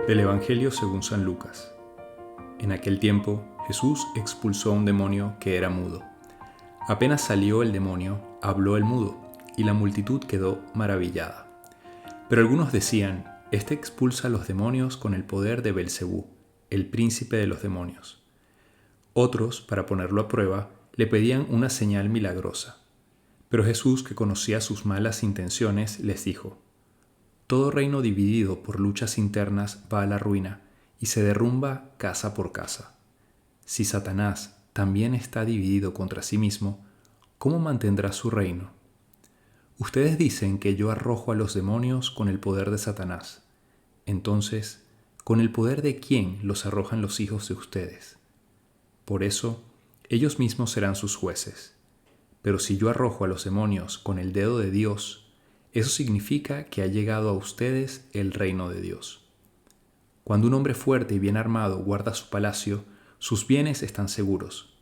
Del Evangelio según San Lucas. En aquel tiempo, Jesús expulsó a un demonio que era mudo. Apenas salió el demonio, habló el mudo, y la multitud quedó maravillada. Pero algunos decían: Este expulsa a los demonios con el poder de Belcebú, el príncipe de los demonios. Otros, para ponerlo a prueba, le pedían una señal milagrosa. Pero Jesús, que conocía sus malas intenciones, les dijo: Todo reino dividido por luchas internas va a la ruina y se derrumba casa por casa. Si Satanás también está dividido contra sí mismo, ¿cómo mantendrá su reino? Ustedes dicen que yo arrojo a los demonios con el poder de Satanás. Entonces, ¿con el poder de quién los arrojan los hijos de ustedes? Por eso, ellos mismos serán sus jueces. Pero si yo arrojo a los demonios con el dedo de Dios, eso significa que ha llegado a ustedes el reino de Dios. Cuando un hombre fuerte y bien armado guarda su palacio, sus bienes están seguros.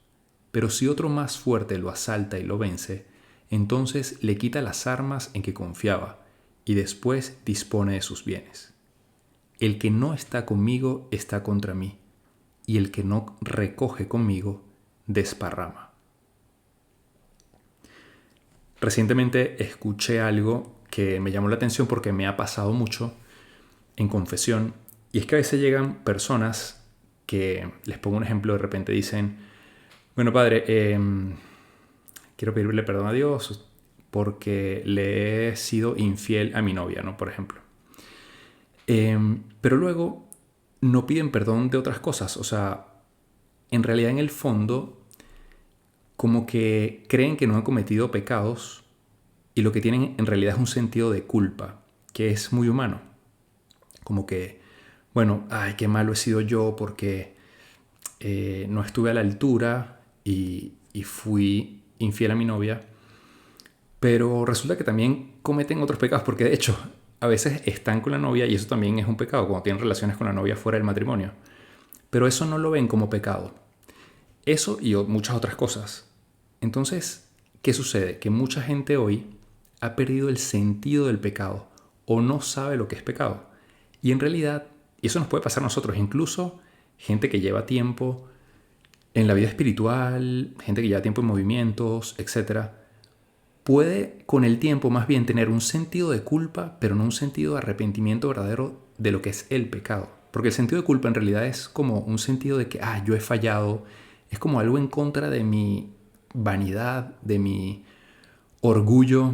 Pero si otro más fuerte lo asalta y lo vence, entonces le quita las armas en que confiaba y después dispone de sus bienes. El que no está conmigo está contra mí, y el que no recoge conmigo desparrama. Recientemente escuché algo que me llamó la atención porque me ha pasado mucho en confesión, y es que a veces llegan personas que, les pongo un ejemplo, de repente dicen: bueno, padre, quiero pedirle perdón a Dios porque le he sido infiel a mi novia, ¿no? Por ejemplo. Pero luego no piden perdón de otras cosas. O sea, en realidad en el fondo como que creen que no han cometido pecados y lo que tienen en realidad es un sentido de culpa, que es muy humano. Como que, bueno, ay, qué malo he sido yo porque no estuve a la altura y fui infiel a mi novia. Pero resulta que también cometen otros pecados, porque de hecho a veces están con la novia y eso también es un pecado, cuando tienen relaciones con la novia fuera del matrimonio. Pero eso no lo ven como pecado. Eso y muchas otras cosas. Entonces, ¿qué sucede? Que mucha gente hoy ha perdido el sentido del pecado o no sabe lo que es pecado. Y en realidad, y eso nos puede pasar a nosotros, incluso gente que lleva tiempo en la vida espiritual, gente que lleva tiempo en movimientos, etc., puede con el tiempo más bien tener un sentido de culpa, pero no un sentido de arrepentimiento verdadero de lo que es el pecado. Porque el sentido de culpa en realidad es como un sentido de que, yo he fallado, es como algo en contra de mi vanidad, de mi orgullo,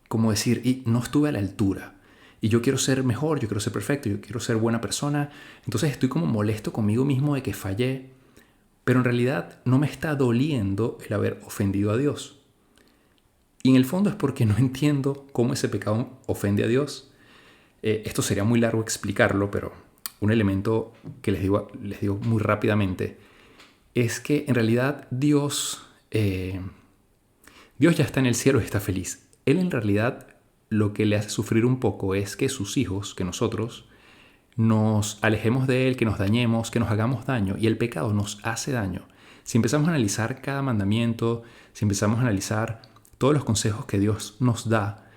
como decir, y no estuve a la altura, y yo quiero ser mejor, yo quiero ser perfecto, yo quiero ser buena persona, entonces estoy como molesto conmigo mismo de que fallé, pero en realidad no me está doliendo el haber ofendido a Dios. Y en el fondo es porque no entiendo cómo ese pecado ofende a Dios. Esto sería muy largo explicarlo, pero un elemento que les digo muy rápidamente es que en realidad Dios ya está en el cielo y está feliz. Él en realidad lo que le hace sufrir un poco es que sus hijos, que nosotros, nos alejemos de Él, que nos dañemos, que nos hagamos daño, y el pecado nos hace daño. Si empezamos a analizar cada mandamiento, si empezamos a analizar todos los consejos que Dios nos da,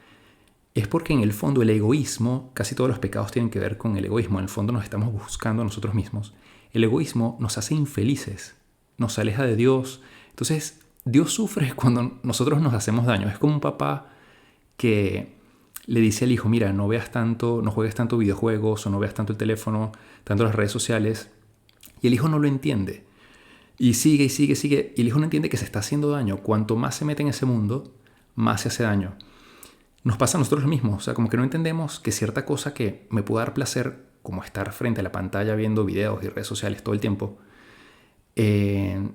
es porque en el fondo el egoísmo, casi todos los pecados tienen que ver con el egoísmo, en el fondo nos estamos buscando a nosotros mismos. El egoísmo nos hace infelices, nos aleja de Dios. Entonces, Dios sufre cuando nosotros nos hacemos daño. Es como un papá que le dice al hijo: mira, no veas tanto, no juegues tanto videojuegos, o no veas tanto el teléfono, tanto las redes sociales. Y el hijo no lo entiende. Y sigue, y sigue, sigue. Y el hijo no entiende que se está haciendo daño. Cuanto más se mete en ese mundo, más se hace daño. Nos pasa a nosotros lo mismo. O sea, como que no entendemos que cierta cosa que me puede dar placer, como estar frente a la pantalla viendo videos y redes sociales todo el tiempo, el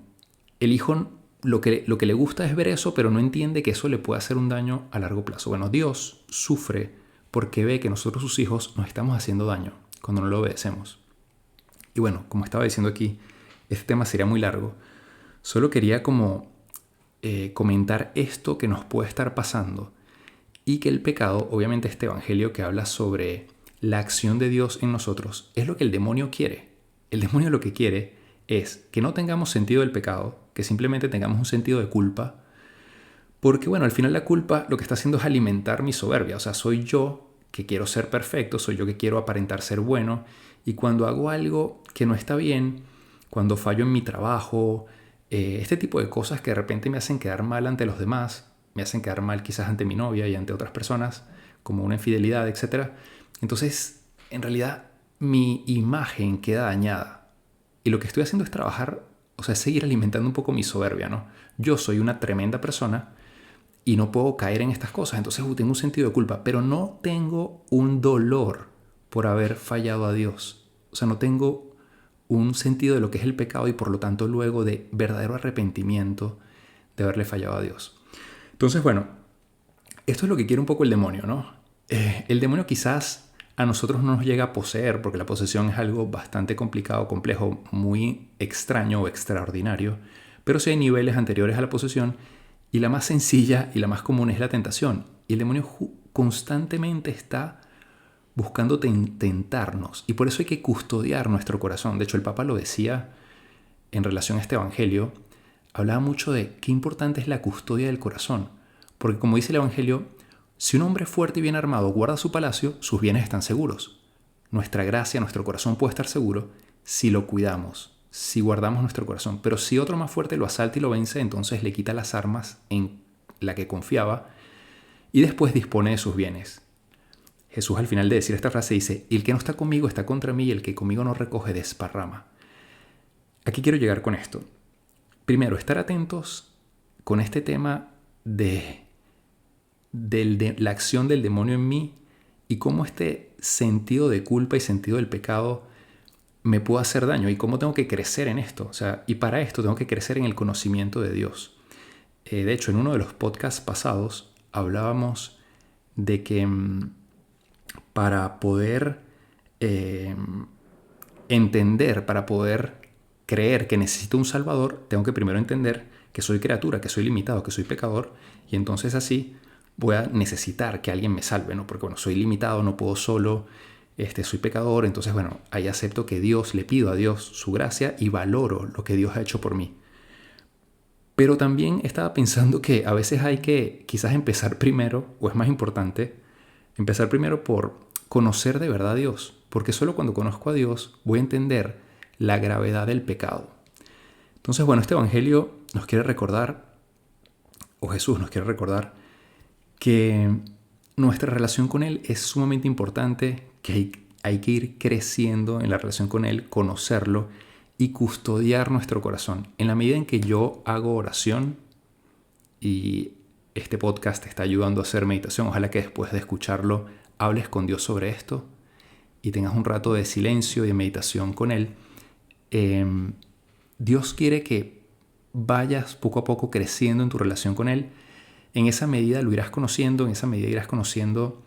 hijo lo que le gusta es ver eso, pero no entiende que eso le puede hacer un daño a largo plazo. Bueno, Dios sufre porque ve que nosotros, sus hijos, nos estamos haciendo daño cuando no lo obedecemos. Y bueno, como estaba diciendo aquí, este tema sería muy largo. Solo quería como comentar esto que nos puede estar pasando y que el pecado, obviamente este evangelio que habla sobre la acción de Dios en nosotros, es lo que el demonio quiere. El demonio lo que quiere es que no tengamos sentido del pecado, que simplemente tengamos un sentido de culpa, porque bueno, al final la culpa lo que está haciendo es alimentar mi soberbia. O sea, soy yo que quiero ser perfecto, soy yo que quiero aparentar ser bueno Y cuando hago algo que no está bien, cuando fallo en mi trabajo, este tipo de cosas que de repente me hacen quedar mal ante los demás, me hacen quedar mal quizás ante mi novia y ante otras personas, como una infidelidad, etc. Entonces, en realidad, mi imagen queda dañada. Y lo que estoy haciendo es trabajar, o sea, seguir alimentando un poco mi soberbia, ¿no? Yo soy una tremenda persona y no puedo caer en estas cosas, entonces tengo un sentido de culpa, pero no tengo un dolor por haber fallado a Dios. O sea, no tengo un sentido de lo que es el pecado y por lo tanto luego de verdadero arrepentimiento de haberle fallado a Dios. Entonces, bueno, esto es lo que quiere un poco el demonio, ¿no? El demonio quizás a nosotros no nos llega a poseer, porque la posesión es algo bastante complicado, complejo, muy extraño o extraordinario, pero sí hay niveles anteriores a la posesión y la más sencilla y la más común es la tentación. Y el demonio constantemente está buscando tentarnos y por eso hay que custodiar nuestro corazón. De hecho, el Papa lo decía en relación a este evangelio, hablaba mucho de qué importante es la custodia del corazón, porque como dice el evangelio, si un hombre fuerte y bien armado guarda su palacio, sus bienes están seguros. Nuestra gracia, nuestro corazón puede estar seguro si lo cuidamos, si guardamos nuestro corazón. Pero si otro más fuerte lo asalta y lo vence, entonces le quita las armas en la que confiaba y después dispone de sus bienes. Jesús al final de decir esta frase dice, el que no está conmigo está contra mí y el que conmigo no recoge desparrama. Aquí quiero llegar con esto. Primero, estar atentos con este tema de la acción del demonio en mí y cómo este sentido de culpa y sentido del pecado me puede hacer daño y cómo tengo que crecer en esto. O sea, y para esto tengo que crecer en el conocimiento de Dios. De hecho, en uno de los podcasts pasados hablábamos de que para poder entender, para poder creer que necesito un Salvador, tengo que primero entender que soy criatura, que soy limitado, que soy pecador, y entonces así voy a necesitar que alguien me salve, ¿no? Porque bueno, soy limitado, no puedo solo, soy pecador, entonces bueno, ahí acepto que Dios, le pido a Dios su gracia y valoro lo que Dios ha hecho por mí. Pero también estaba pensando que a veces hay que quizás empezar primero, o es más importante, empezar primero por conocer de verdad a Dios, porque solo cuando conozco a Dios voy a entender la gravedad del pecado. Entonces, bueno, este evangelio nos quiere recordar, o Jesús nos quiere recordar, que nuestra relación con Él es sumamente importante, que hay que ir creciendo en la relación con Él, conocerlo y custodiar nuestro corazón. En la medida en que yo hago oración, y este podcast te está ayudando a hacer meditación, ojalá que después de escucharlo hables con Dios sobre esto y tengas un rato de silencio y de meditación con Él. Dios quiere que vayas poco a poco creciendo en tu relación con Él. En esa medida lo irás conociendo, en esa medida irás conociendo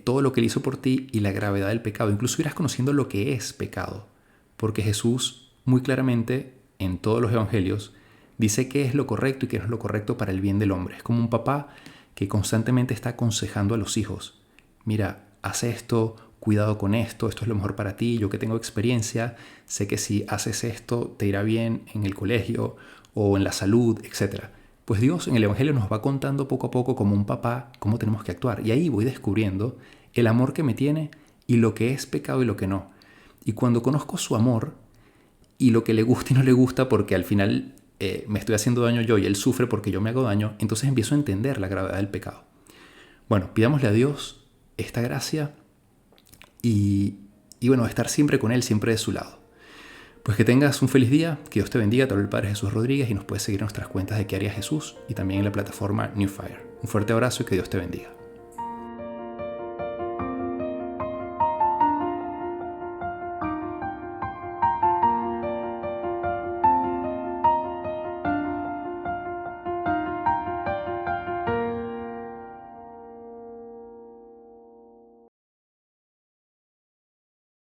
todo lo que Él hizo por ti y la gravedad del pecado. Incluso irás conociendo lo que es pecado, porque Jesús muy claramente en todos los evangelios dice qué es lo correcto y qué no es lo correcto para el bien del hombre. Es como un papá que constantemente está aconsejando a los hijos. Mira, haz esto, cuidado con esto es lo mejor para ti. Yo que tengo experiencia, sé que si haces esto te irá bien en el colegio o en la salud, etc. Pues Dios en el Evangelio nos va contando poco a poco como un papá cómo tenemos que actuar. Y ahí voy descubriendo el amor que me tiene y lo que es pecado y lo que no. Y cuando conozco su amor y lo que le gusta y no le gusta, porque al final me estoy haciendo daño yo y Él sufre porque yo me hago daño, entonces empiezo a entender la gravedad del pecado. Bueno, pidámosle a Dios esta gracia y bueno, estar siempre con Él, siempre de su lado. Pues que tengas un feliz día, que Dios te bendiga, te habla el Padre Jesús Rodríguez y nos puedes seguir en nuestras cuentas de Qué haría Jesús y también en la plataforma New Fire. Un fuerte abrazo y que Dios te bendiga.